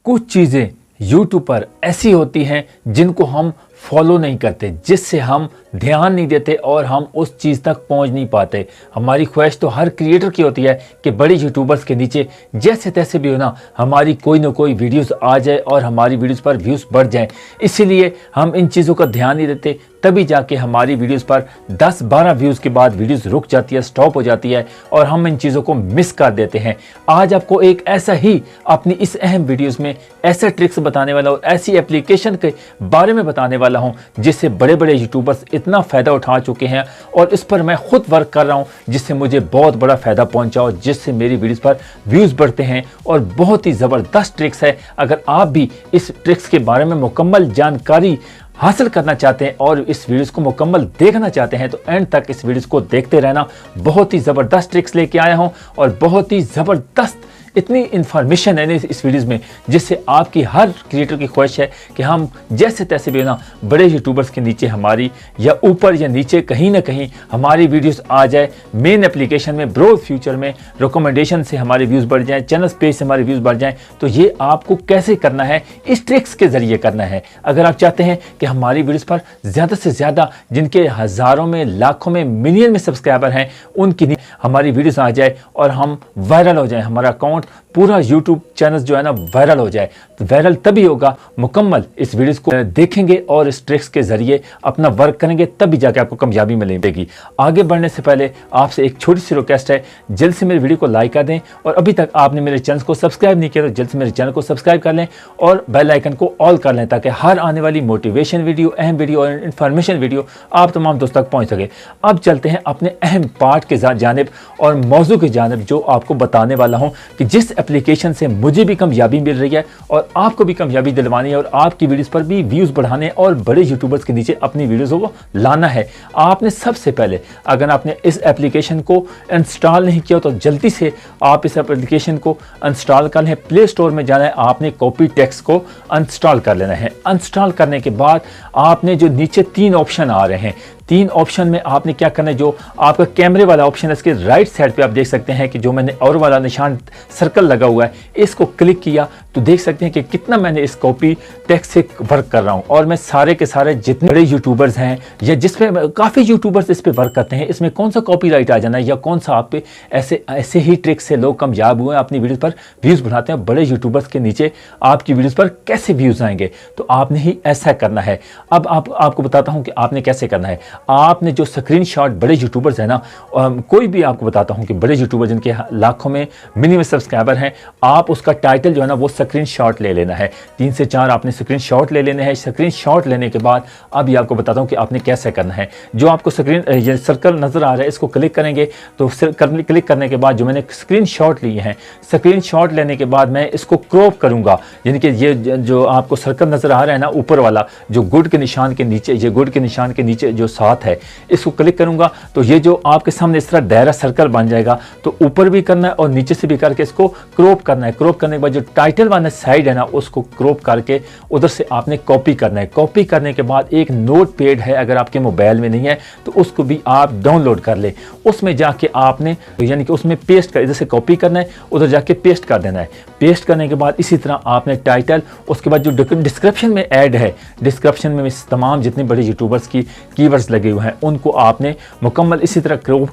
कुछ चीज़ें यूट्यूब पर ऐसी होती हैं जिनको हम फॉलो नहीं करते, जिससे हम ध्यान नहीं देते और हम उस चीज़ तक पहुंच नहीं पाते। हमारी ख्वाहिश तो हर क्रिएटर की होती है कि बड़े यूट्यूबर्स के नीचे जैसे तैसे भी हो ना हमारी कोई ना कोई वीडियोस आ जाए और हमारी वीडियोस पर व्यूज़ बढ़ जाएं। इसीलिए हम इन चीज़ों का ध्यान नहीं देते, तभी जाके हमारी वीडियोस पर 10-12 व्यूज़ के बाद वीडियोस रुक जाती है, स्टॉप हो जाती है और हम इन चीज़ों को मिस कर देते हैं। आज आपको एक ऐसा ही अपनी इस अहम वीडियोस में ऐसा ट्रिक्स बताने वाला और ऐसी एप्लीकेशन के बारे में बताने वाला हूं जिससे बड़े बड़े यूट्यूबर्स इतना फ़ायदा उठा चुके हैं और इस पर मैं खुद वर्क कर रहा हूं, जिससे मुझे बहुत बड़ा फ़ायदा पहुंचा और जिससे मेरी वीडियोस पर व्यूज़ बढ़ते हैं। और बहुत ही ज़बरदस्त ट्रिक्स है। अगर आप भी इस ट्रिक्स के बारे में मुकम्मल जानकारी हासिल करना चाहते हैं और इस वीडियोस को मुकम्मल देखना चाहते हैं तो एंड तक इस वीडियोस को देखते रहना। बहुत ही ज़बरदस्त ट्रिक्स लेके आया हूं और बहुत ही ज़बरदस्त इतनी इन्फॉर्मेशन है इस वीडियोस में जिससे आपकी हर क्रिएटर की ख्वाहिश है कि हम जैसे तैसे भी ना बड़े यूट्यूबर्स के नीचे हमारी या ऊपर या नीचे कहीं ना कहीं हमारी वीडियोस आ जाए। मेन एप्लीकेशन में ब्रॉड फ्यूचर में रिकमेंडेशन से हमारे व्यूज़ बढ़ जाएँ, चैनल पेज से हमारे व्यूज़ बढ़ जाएँ। तो ये आपको कैसे करना है, इस ट्रिक्स के ज़रिए करना है। अगर आप चाहते हैं कि हमारी वीडियोस पर ज़्यादा से ज़्यादा जिनके हज़ारों में, लाखों में, मिलियन में सब्सक्राइबर हैं उनकी हमारी वीडियोस आ जाए और हम वायरल हो जाए, हमारा अकाउंट पूरा यूट्यूब चैनल जो है ना वायरल हो जाए। तो वायरल तभी होगा, मुकम्मल इस वीडियोस को देखेंगे और इस ट्रिक्स के ज़रिए अपना वर्क करेंगे, तभी जाके आपको कामयाबी मिलेगी। आगे बढ़ने से पहले आपसे एक छोटी सी रिक्वेस्ट है, जल्द से मेरी वीडियो को लाइक कर दें और अभी तक आपने मेरे चैनल को सब्सक्राइब नहीं किया तो जल्द से मेरे चैनल को सब्सक्राइब कर लें और बेल आइकन को ऑल कर लें ताकि हर आने वाली मोटिवेशन वीडियो, अहम वीडियो और इन्फॉर्मेशन वीडियो आप तमाम दोस्तों तक पहुँच सके। अब चलते हैं अपने अहम पार्ट के जानिब और मौजू की जानिब जो आपको बताने वाला हूँ कि जिस एप्लीकेशन से मुझे भी कामयाबी मिल रही है और आपको भी कामयाबी दिलवानी है और आपकी वीडियोस पर भी व्यूज़ बढ़ाने और बड़े यूट्यूबर्स के नीचे अपनी वीडियोस को लाना है। आपने सबसे पहले अगर आपने इस एप्लीकेशन को इंस्टॉल नहीं किया तो जल्दी से आप इस एप्लीकेशन को इंस्टॉल कर लें। प्ले स्टोर में जाना है, आपने कॉपी टेक्स्ट को इंस्टॉल कर लेना है। इंस्टॉल करने के बाद आपने जो नीचे 3 ऑप्शन आ रहे हैं, 3 ऑप्शन में आपने क्या करना है, जो आपका कैमरे वाला ऑप्शन है इसके राइट साइड पे आप देख सकते हैं कि जो मैंने और वाला निशान सर्कल लगा हुआ है, इसको क्लिक किया तो देख सकते हैं कि कितना मैंने इस कॉपी टेक्स्ट से वर्क कर रहा हूं। और मैं सारे के सारे जितने बड़े यूट्यूबर्स हैं या जिसपे काफ़ी यूट्यूबर्स इस पे वर्क करते हैं, इसमें कौन सा कॉपीराइट आ जाना है या कौन सा आप पे ऐसे ही ट्रिक से लोग कामयाब हुए, अपनी वीडियोस पर व्यूज़ बढ़ाते हैं। बड़े यूट्यूबर्स के नीचे आपकी वीडियोस पर कैसे व्यूज़ आएंगे, तो आपने ही ऐसा करना है। अब आपको बताता हूँ कि आपने कैसे करना है। आपने जो स्क्रीनशॉट बड़े यूट्यूबर्स हैं ना, कोई भी आपको बताता हूं कि बड़े यूट्यूबर जिनके लाखों में, मिलियन सब्सक्राइबर हैं, आप उसका टाइटल जो है ना वो स्क्रीनशॉट ले लेना है। 3 से 4 आपने स्क्रीनशॉट ले लेने हैं। स्क्रीनशॉट लेने के बाद अभी आपको बताता हूं कि आपने कैसे करना है। जो आपको ये सर्कल नजर आ रहा है इसको क्लिक करेंगे तो क्लिक करने के बाद जो मैंने स्क्रीनशॉट लिए हैं, स्क्रीनशॉट लेने के बाद मैं इसको क्रॉप करूंगा। यानी कि ये जो आपको सर्कल नजर आ रहा है ना ऊपर वाला, जो गुड के निशान के नीचे, ये गुड के निशान के नीचे जो साथ है, इसको क्लिक करूंगा तो ये जो आपके सामने इस तरह दायरा सर्कल बन जाएगा। तो ऊपर भी करना है और नीचे से भी करके इसको क्रॉप करना है। क्रॉप करने के बाद जो टाइटल वाला साइड है ना उसको क्रॉप करके उधर से आपने कॉपी करना है। कॉपी करने के बाद एक नोटपैड है, अगर आपके मोबाइल में नहीं है तो उसको भी आप डाउनलोड कर ले। उसमें जाके आपने यानी कि उसमें पेस्ट कर, इधर से कॉपी करना है, उधर जाके पेस्ट कर देना है। पेस्ट करने के बाद इसी तरह आपने टाइटल, उसके बाद जो डिस्क्रिप्शन में ऐड है, डिस्क्रिप्शन में तमाम जितने बड़े यूट्यूबर्स की कीवर्ड्स लगे हुए हैं उनको आपने मुकम्मल इसी तरह क्रॉप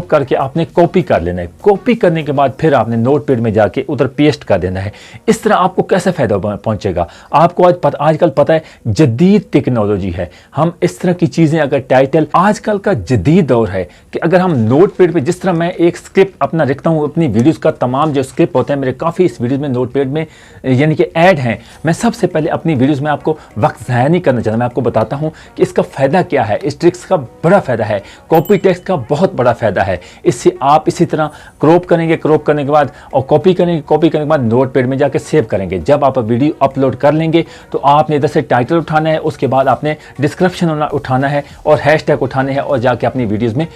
करके आपने कॉपी कर लेना है। कॉपी करने के बाद फिर आपने नोटपैड में जाके उधर पेस्ट कर देना है। इस तरह आपको कैसे फ़ायदा पहुंचेगा, आपको आजकल पता है जदीद टेक्नोलॉजी है। हम इस तरह की चीज़ें अगर टाइटल, आजकल का जदीद दौर है कि अगर हम नोटपैड पे, जिस तरह मैं एक स्क्रिप्ट अपना लिखता हूँ अपनी वीडियोस का, तमाम जो स्क्रिप्ट होते हैं मेरे काफ़ी इस वीडियोस में नोटपैड में यानी कि ऐड हैं। मैं सबसे पहले अपनी वीडियोस में आपको वक्त ज़ाया नहीं करना चाहता, मैं आपको बताता हूँ कि इसका फ़ायदा क्या है। इस ट्रिक्स का बड़ा फ़ायदा है, कॉपी टेक्स्ट का बहुत बड़ा फ़ायदा है। इससे आप इसी तरह क्रॉप करेंगे, क्रॉप करने के बाद और कॉपी करेंगे, कॉपी करने के बाद नोटपैड में जाके सेव करेंगे। जब आप वीडियो अपलोड कर लेंगे तो आपने इधर से टाइटल उठाना है, उसके बाद आपने डिस्क्रिप्शन उठाना है और हैशटैग उठाने हैं और जाके अपनी वीडियोस में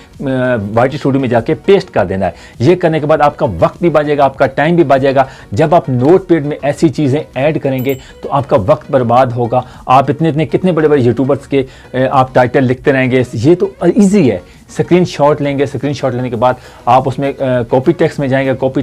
वाईटी स्टूडियो में जाके पेस्ट कर देना है। ये करने के बाद आपका वक्त भी बचेगा, आपका टाइम भी बचेगा। जब आप नोटपैड में ऐसी चीज़ें ऐड करेंगे तो आपका वक्त बर्बाद होगा। आप इतने कितने बड़े बड़े यूट्यूबर्स के आप टाइटल लिखते रहेंगे। ये तो ईजी है, स्क्रीनशॉट लेंगे। स्क्रीनशॉट लेने के बाद आप उसमें कॉपी टेक्स्ट में जाएंगे, कॉपी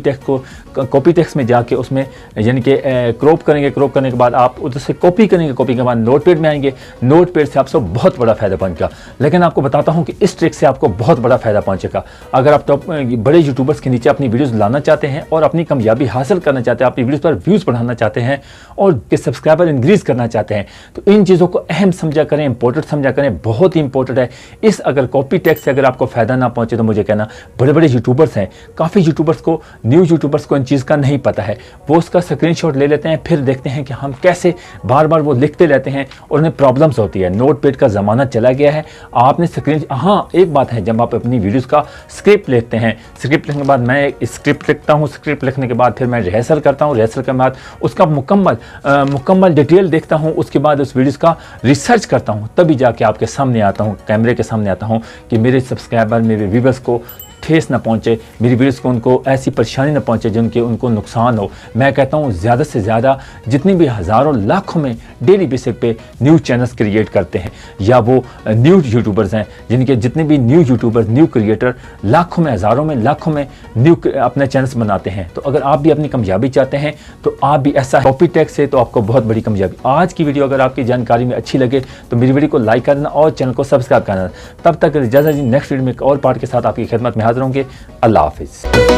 टेक्स्ट में जाके उसमें यानी कि क्रॉप करेंगे। क्रॉप करने के बाद आप उधर से कॉपी करेंगे। कॉपी के बाद नोटपैड में आएंगे। नोटपैड से आपको बहुत बड़ा फ़ायदा पहुंचेगा। लेकिन आपको बताता हूं कि इस ट्रिक से आपको बहुत बड़ा फ़ायदा पहुंचेगा। अगर आप टॉप बड़े यूट्यूबर्स के नीचे अपनी वीडियोज़ लाना चाहते हैं और अपनी कामयाबी हासिल करना चाहते हैं, अपनी वीडियोज़ पर व्यूज़ बढ़ाना चाहते हैं और के सब्सक्राइबर इंक्रीज़ करना चाहते हैं, तो इन चीज़ों को अहम समझा करें, इंपॉर्टेंट समझा करें, बहुत ही इंपॉर्टेंट है। इस अगर कॉपी टेक्स्ट से अगर आपको फ़ायदा ना पहुंचे तो मुझे कहना, बड़े बड़े यूट्यूबर्स हैं, काफ़ी यूट्यूबर्स को, न्यू यूट्यूबर्स को इन चीज़ का नहीं पता है। वो उसका स्क्रीनशॉट ले लेते हैं, फिर देखते हैं कि हम कैसे बार बार वो लिखते रहते हैं और उन्हें प्रॉब्लम्स होती है। नोटपैड का ज़माना चला गया है। आपने हाँ, एक बात है, जब आप अपनी वीडियोज़ का स्क्रिप्ट लिखते हैं, स्क्रिप्ट लिखने के बाद मैं एक स्क्रिप्ट लिखता हूँ। स्क्रिप्ट लिखने के बाद फिर मैं रिहर्सल करता हूँ। रिहर्सल के बाद उसका मुकम्मल डिटेल देखता हूँ। उसके बाद उस वीडियोज़ का रिसर्च करता हूँ, तभी जाके आपके सामने आता हूँ, कैमरे के सामने आता हूँ कि मेरे सब्सक्राइबर, मेरे व्यूअर्स को ठेस ना पहुंचे, मेरी वीडियोस को उनको ऐसी परेशानी ना पहुंचे जिनके उनको नुकसान हो। मैं कहता हूं ज़्यादा से ज़्यादा जितनी भी हज़ारों लाखों में डेली बेसिस पे न्यू चैनल्स क्रिएट करते हैं या वो न्यू यूट्यूबर्स हैं, जिनके जितने भी न्यू यूट्यूबर्स, न्यू क्रिएटर लाखों में, हज़ारों में, लाखों में न्यू अपने चैनल्स बनाते हैं। तो अगर आप भी अपनी कामयाबी चाहते हैं तो आप भी ऐसा कॉपी टेक्स्ट से तो आपको बहुत बड़ी कामयाबी। आज की वीडियो अगर आपकी जानकारी में अच्छी लगे तो मेरी वीडियो को लाइक करना और चैनल को सब्सक्राइब करना। तब तक इजाज़त, नेक्स्ट वीडियो में एक और पार्ट के साथ आपकी खिदमत में हाजिर होंगे। अल्लाह हाफिज़।